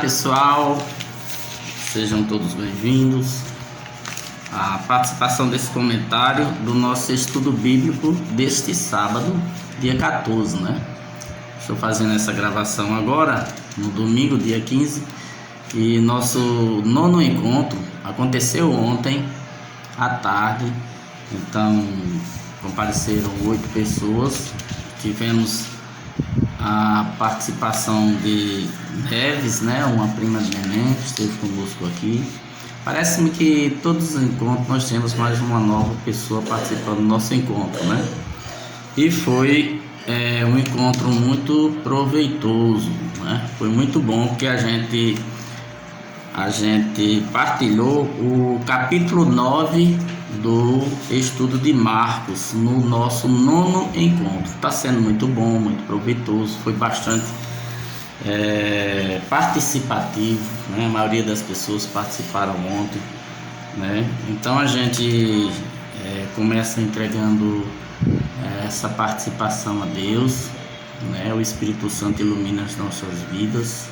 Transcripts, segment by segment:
pessoal, sejam todos bem-vindos à participação desse comentário do nosso estudo bíblico deste sábado, dia 14, né? Estou fazendo essa gravação agora, no domingo, dia 15, e nosso nono encontro aconteceu ontem à tarde. Então compareceram 8 pessoas, tivemos a participação de Neves, né, uma prima de neném que esteve conosco aqui. Parece-me que todos os encontros nós temos mais uma nova pessoa participando do nosso encontro, né? E foi um encontro muito proveitoso, né? Foi muito bom porque a gente partilhou o capítulo 9 do estudo de Marcos no nosso nono encontro. Está sendo muito bom, muito proveitoso, foi bastante participativo, né? A maioria das pessoas participaram ontem, né? Então a gente começa entregando essa participação a Deus, né? O Espírito Santo ilumina as nossas vidas,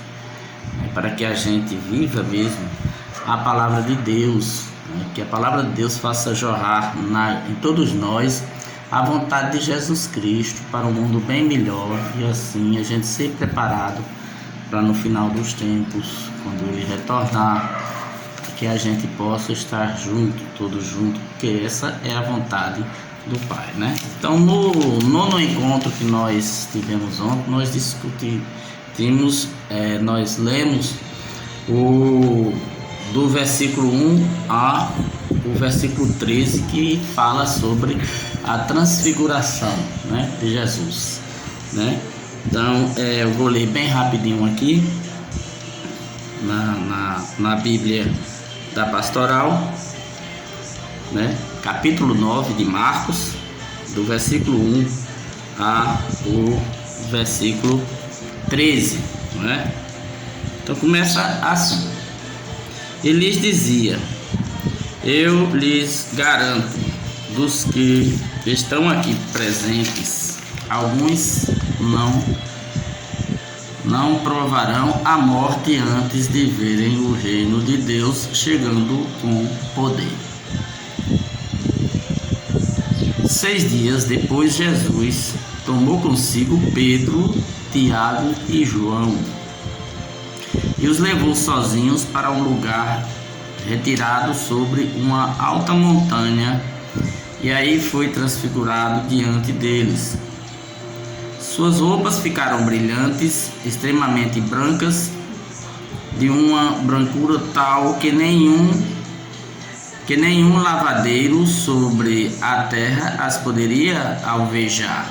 né? Para que a gente viva mesmo a palavra de Deus, né? Que a palavra de Deus faça jorrar em todos nós a vontade de Jesus Cristo para um mundo bem melhor, e assim a gente ser preparado para no final dos tempos, quando Ele retornar, que a gente possa estar todos juntos, porque essa é a vontade do Pai, né? Então, no nono encontro que nós tivemos ontem, nós discutimos, nós lemos do versículo 1 ao versículo 13, que fala sobre a transfiguração, né, de Jesus, né? Então, eu vou ler bem rapidinho aqui na Bíblia da Pastoral, né? Capítulo 9 de Marcos, do versículo 1 ao versículo 13, né? Então começa assim: e lhes dizia: eu lhes garanto, dos que estão aqui presentes, alguns não provarão a morte antes de verem o reino de Deus chegando com poder. 6 dias depois, Jesus tomou consigo Pedro, Tiago e João e os levou sozinhos para um lugar retirado sobre uma alta montanha, e aí foi transfigurado diante deles. Suas roupas ficaram brilhantes, extremamente brancas, de uma brancura tal que nenhum lavadeiro sobre a terra as poderia alvejar.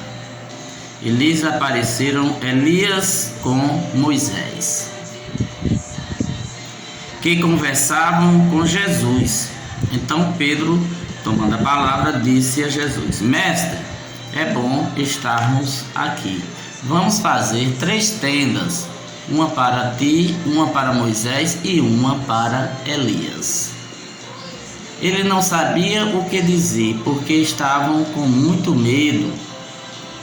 E lhes apareceram Elias com Moisés, que conversavam com Jesus. Então Pedro, tomando a palavra, disse a Jesus: Mestre, é bom estarmos aqui. Vamos fazer 3 tendas, uma para ti, uma para Moisés e uma para Elias. Ele não sabia o que dizer, porque estavam com muito medo.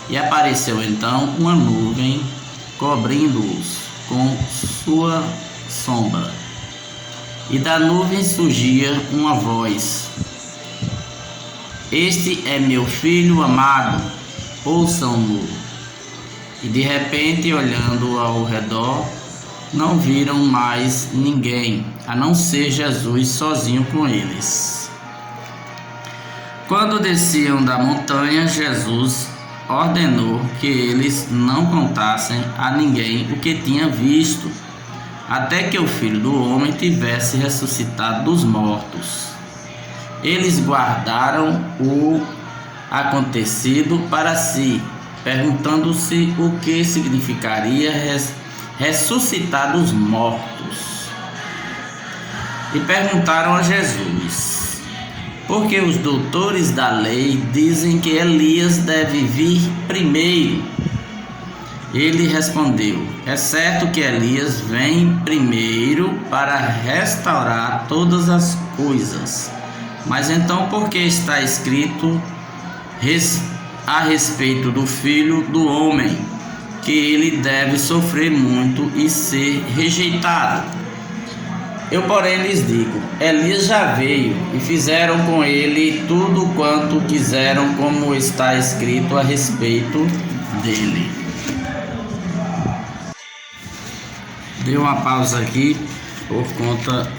E apareceu então uma nuvem, cobrindo-os com sua sombra. E da nuvem surgia uma voz: Este é meu filho amado, ouçam-no. E de repente, olhando ao redor, não viram mais ninguém, a não ser Jesus sozinho com eles. Quando desciam da montanha, Jesus ordenou que eles não contassem a ninguém o que tinha visto, até que o Filho do Homem tivesse ressuscitado dos mortos. Eles guardaram o acontecido para si, perguntando-se o que significaria ressuscitar dos mortos. E perguntaram a Jesus: por que os doutores da lei dizem que Elias deve vir primeiro? Ele respondeu: é certo que Elias vem primeiro para restaurar todas as coisas. Mas então por que está escrito a respeito do Filho do Homem, que ele deve sofrer muito e ser rejeitado. Eu, porém, lhes digo: Elias já veio e fizeram com ele tudo quanto quiseram, como está escrito a respeito dele. Dei uma pausa aqui por conta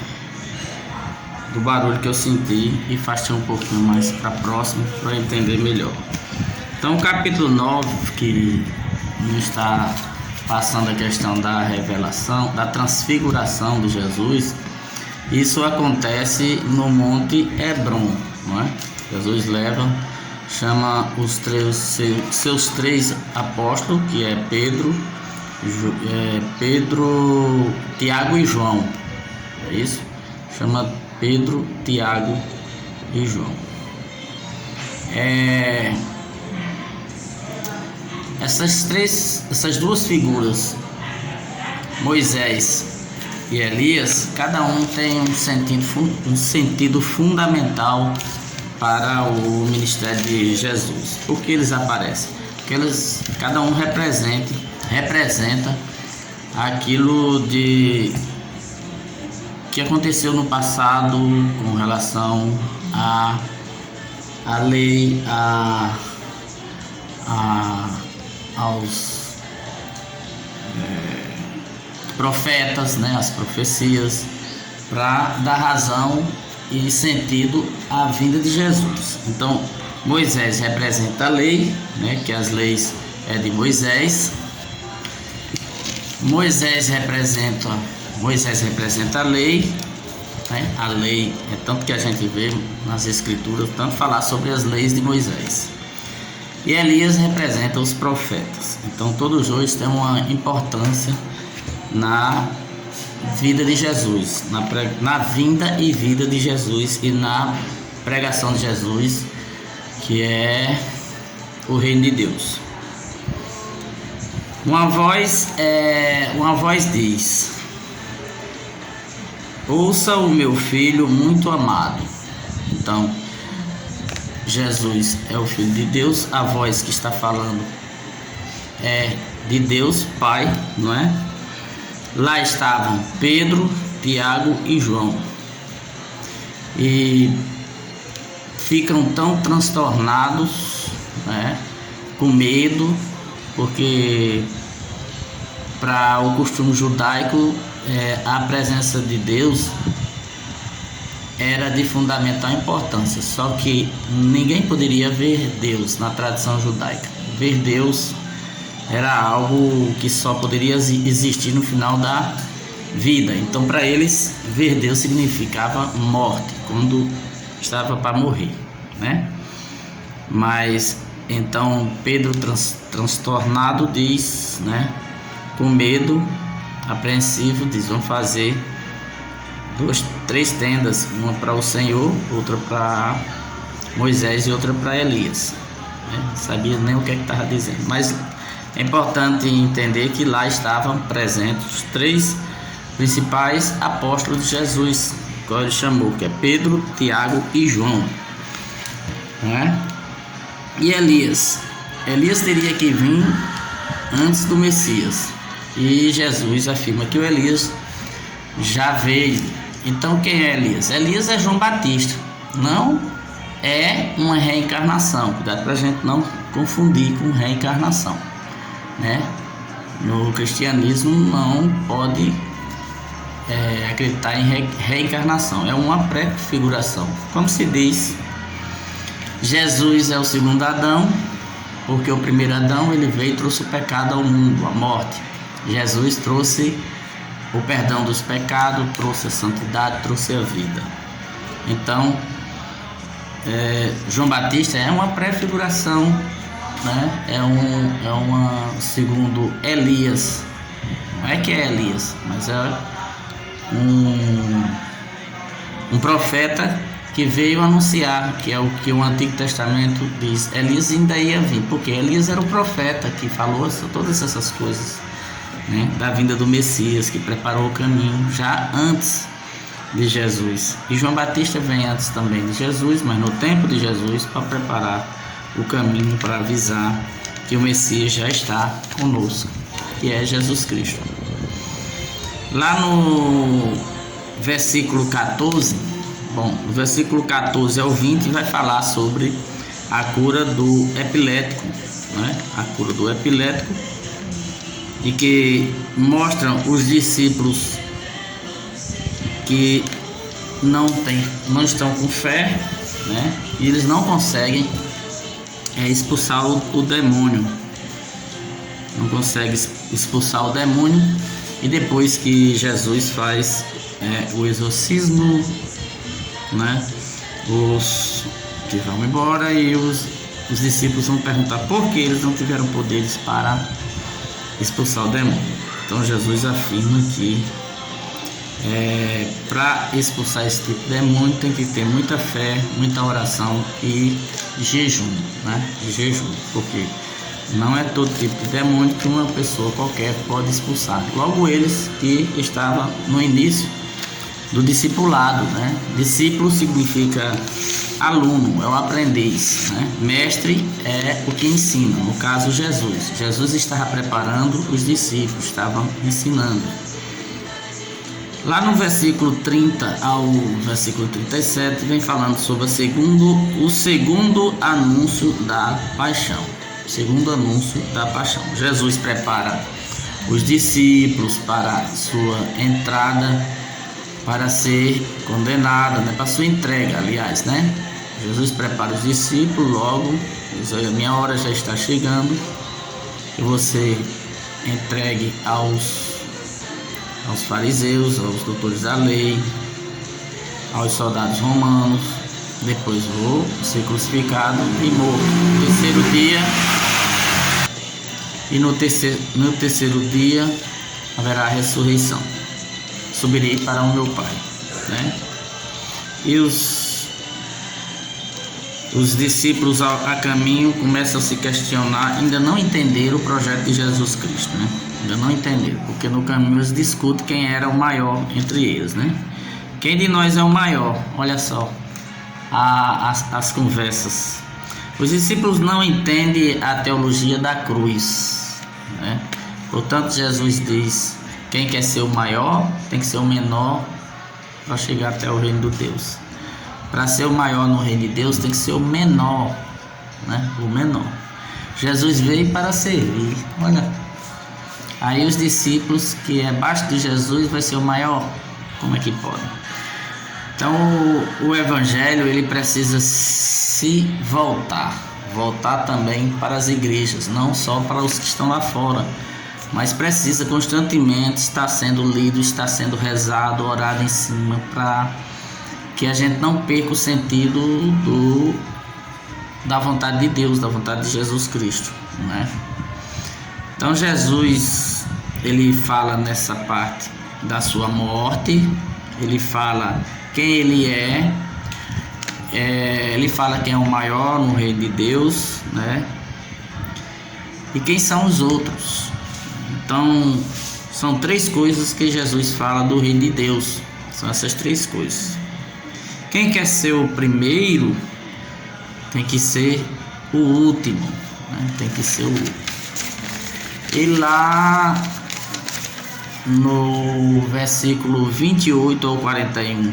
do barulho que eu senti e fastei um pouquinho mais para próximo para entender melhor. Então, o capítulo 9, que está passando a questão da revelação, da transfiguração de Jesus, isso acontece no Monte Hebron, não é? Jesus chama seus três apóstolos, que é Pedro, Tiago e João, é isso? Chama Pedro, Tiago e João. Essas duas figuras, Moisés e Elias, cada um tem um sentido fundamental para o ministério de Jesus. Por que eles aparecem? Porque cada um representa aquilo que aconteceu no passado com relação à lei, aos profetas, né, as profecias, para dar razão e sentido à vinda de Jesus. Então, Moisés representa a lei, né, que as leis é de Moisés. Moisés representa a lei, né? A lei é tanto que a gente vê nas escrituras, tanto falar sobre as leis de Moisés. E Elias representa os profetas. Então todos dois têm uma importância na vida de Jesus, na vinda e vida de Jesus e na pregação de Jesus, que é o reino de Deus. Uma voz diz: ouça o meu filho muito amado. Então, Jesus é o Filho de Deus, a voz que está falando é de Deus Pai, não é? Lá estavam Pedro, Tiago e João, e ficam tão transtornados, né, com medo, porque para o costume judaico a presença de Deus era de fundamental importância, só que ninguém poderia ver Deus na tradição judaica. Ver Deus era algo que só poderia existir no final da vida. Então, para eles, ver Deus significava morte, quando estava para morrer, né? Mas então Pedro, transtornado, diz, né, com medo, apreensivo, diz: vamos fazer três tendas, uma para o Senhor, outra para Moisés e outra para Elias, né? Não sabia nem o que estava dizendo, mas é importante entender que lá estavam presentes os três principais apóstolos de Jesus, que ele chamou, que é Pedro, Tiago e João, né? E Elias teria que vir antes do Messias, e Jesus afirma que o Elias já veio. Então, quem é Elias? Elias é João Batista, não é uma reencarnação. Cuidado para a gente não confundir com reencarnação, né? No cristianismo não pode acreditar em reencarnação, é uma prefiguração. Como se diz, Jesus é o segundo Adão, porque o primeiro Adão ele veio e trouxe o pecado ao mundo, a morte. Jesus trouxe o perdão dos pecados, trouxe a santidade, trouxe a vida. Então, João Batista é uma prefiguração, né? É uma segundo Elias. Não é que é Elias, mas é um profeta que veio anunciar, que é o que o Antigo Testamento diz. Elias ainda ia vir, porque Elias era o profeta que falou todas essas coisas, né, da vinda do Messias, que preparou o caminho já antes de Jesus. E João Batista vem antes também de Jesus, mas no tempo de Jesus, para preparar o caminho, para avisar que o Messias já está conosco, que é Jesus Cristo. Lá no versículo 14, do versículo 14 ao 20 vai falar sobre a cura do epilético, né? A cura do epilético, e que mostram os discípulos que não estão com fé, né? E eles não conseguem expulsar o demônio, não conseguem expulsar o demônio. E depois que Jesus faz o exorcismo, né, os que vão embora, e os discípulos vão perguntar por que eles não tiveram poderes para expulsar o demônio. Então Jesus afirma que para expulsar esse tipo de demônio tem que ter muita fé, muita oração e jejum, né? Jejum, porque não é todo tipo de demônio que uma pessoa qualquer pode expulsar. Logo eles que estavam no início do discipulado, né? Discípulo significa aluno, é o aprendiz, né? Mestre é o que ensina, no caso Jesus. Jesus estava preparando os discípulos, estavam ensinando. Lá no versículo 30 ao versículo 37 vem falando sobre o segundo anúncio da paixão. Segundo anúncio da paixão. Jesus prepara os discípulos para sua entrada, para ser condenado, né? Para sua entrega, aliás, né? Jesus prepara os discípulos, logo diz: olha, minha hora já está chegando, e você entregue aos fariseus, aos doutores da lei, aos soldados romanos, depois vou ser crucificado e morto. No terceiro dia, e no terceiro dia haverá a ressurreição. Subirei para o meu Pai, né? E os discípulos a caminho começam a se questionar, ainda não entenderam o projeto de Jesus Cristo, né? Ainda não entenderam, porque no caminho eles discutem quem era o maior entre eles, né? Quem de nós é o maior? Olha só as conversas. Os discípulos não entendem a teologia da cruz, né? Portanto, Jesus diz: quem quer ser o maior tem que ser o menor para chegar até o reino de Deus. Para ser o maior no reino de Deus tem que ser o menor, né? O menor. Jesus veio para servir. Olha, aí os discípulos que é abaixo de Jesus vai ser o maior. Como é que pode? Então o evangelho ele precisa se voltar também para as igrejas, não só para os que estão lá fora, mas precisa constantemente estar sendo lido, estar sendo rezado, orado em cima, para que a gente não perca o sentido da vontade de Deus, da vontade de Jesus Cristo, né? Então Jesus, ele fala nessa parte da sua morte, ele fala quem ele ele fala quem é o maior no reino de Deus, né? E quem são os outros. Então são três coisas que Jesus fala do reino de Deus, são essas três coisas. Quem quer ser o primeiro tem que ser o último, né? Tem que ser o último. E lá no versículo 28 ao 41,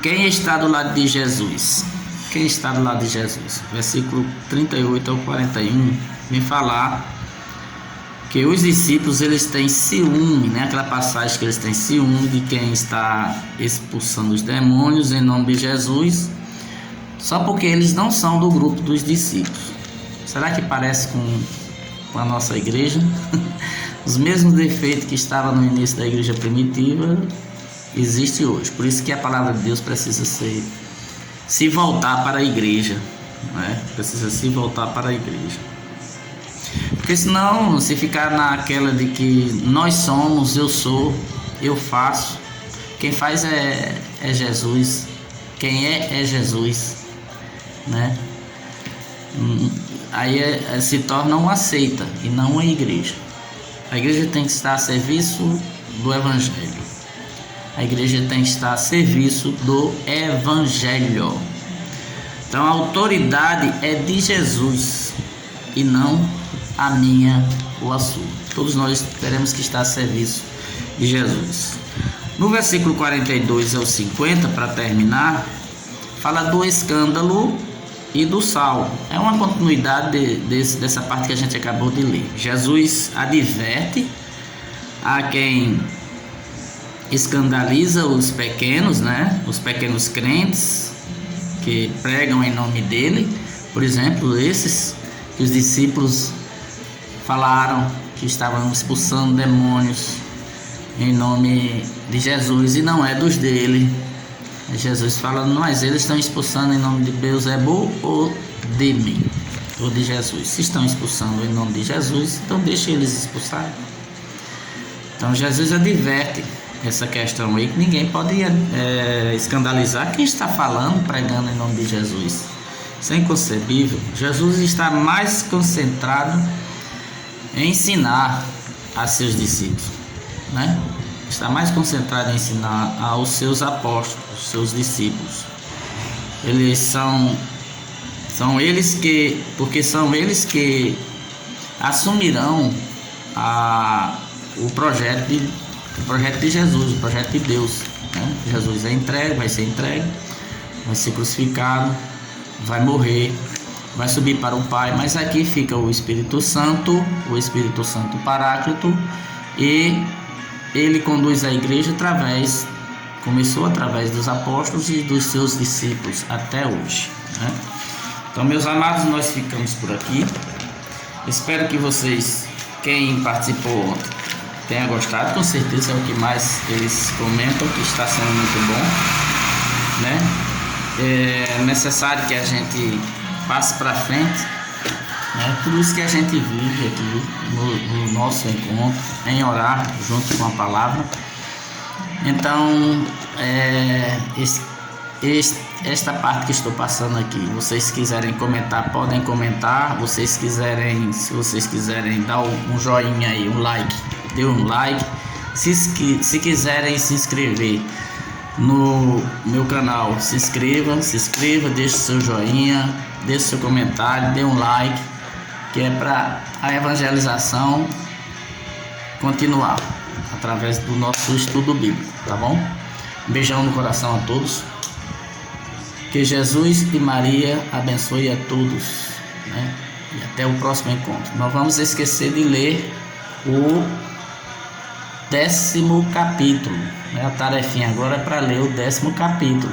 quem está do lado de Jesus? Quem está do lado de Jesus? Versículo 38 ao 41 vem falar que os discípulos eles têm ciúme, né? Aquela passagem que eles têm ciúme de quem está expulsando os demônios em nome de Jesus, só porque eles não são do grupo dos discípulos. Será que parece com a nossa igreja? Os mesmos defeitos que estavam no início da igreja primitiva existe hoje. Por isso que a palavra de Deus precisa se voltar para a igreja, né? Precisa se voltar para a igreja. Porque senão, se ficar naquela de que nós somos, eu sou, eu faço, quem faz é Jesus, quem é Jesus, né? Aí se torna uma seita e não uma igreja. A igreja tem que estar a serviço do evangelho. A igreja tem que estar a serviço do evangelho. Então a autoridade é de Jesus. e não a minha ou a sua. Todos nós teremos que estar a serviço de Jesus. No versículo 42 ao 50, para terminar, fala do escândalo e do sal. É uma continuidade dessa parte que a gente acabou de ler. Jesus adverte a quem escandaliza os pequenos, né? Os pequenos crentes que pregam em nome dele. Por exemplo, esses que os discípulos falaram que estavam expulsando demônios em nome de Jesus e não é dos dele. Jesus fala, mas eles estão expulsando em nome de Beelzebul ou de mim, ou de Jesus. Se estão expulsando em nome de Jesus, então deixe eles expulsarem. Então Jesus adverte essa questão aí, que ninguém pode escandalizar quem está falando, pregando em nome de Jesus. Isso é inconcebível. Jesus está mais concentrado em ensinar a seus discípulos, né? Está mais concentrado em ensinar aos seus apóstolos, seus discípulos. Eles são eles que, porque são eles que assumirão o projeto de Jesus, o projeto de Deus, né? Jesus é entregue, vai ser crucificado, vai morrer, vai subir para o Pai, mas aqui fica o Espírito Santo Paráclito, e ele conduz a igreja começou através dos apóstolos e dos seus discípulos até hoje, né? Então, meus amados, nós ficamos por aqui. Espero que vocês, quem participou ontem, tenha gostado. Com certeza é o que mais eles comentam, que está sendo muito bom, né? É necessário que a gente passe para frente, né? Tudo isso que a gente vive aqui no nosso encontro, em orar junto com a palavra. Então, esta parte que estou passando aqui, vocês quiserem comentar, podem comentar. Se vocês quiserem dar um joinha aí, um like, dê um like. Se quiserem se inscrever no meu canal, se inscreva, deixe seu joinha, deixe seu comentário, dê um like, que é para a evangelização continuar através do nosso estudo bíblico, tá bom? Um beijão no coração a todos. Que Jesus e Maria abençoe a todos, né? E até o próximo encontro. Não vamos esquecer de ler o 10º capítulo, né? A tarefinha agora é para ler o 10º capítulo,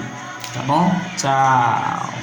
tá bom? Tchau.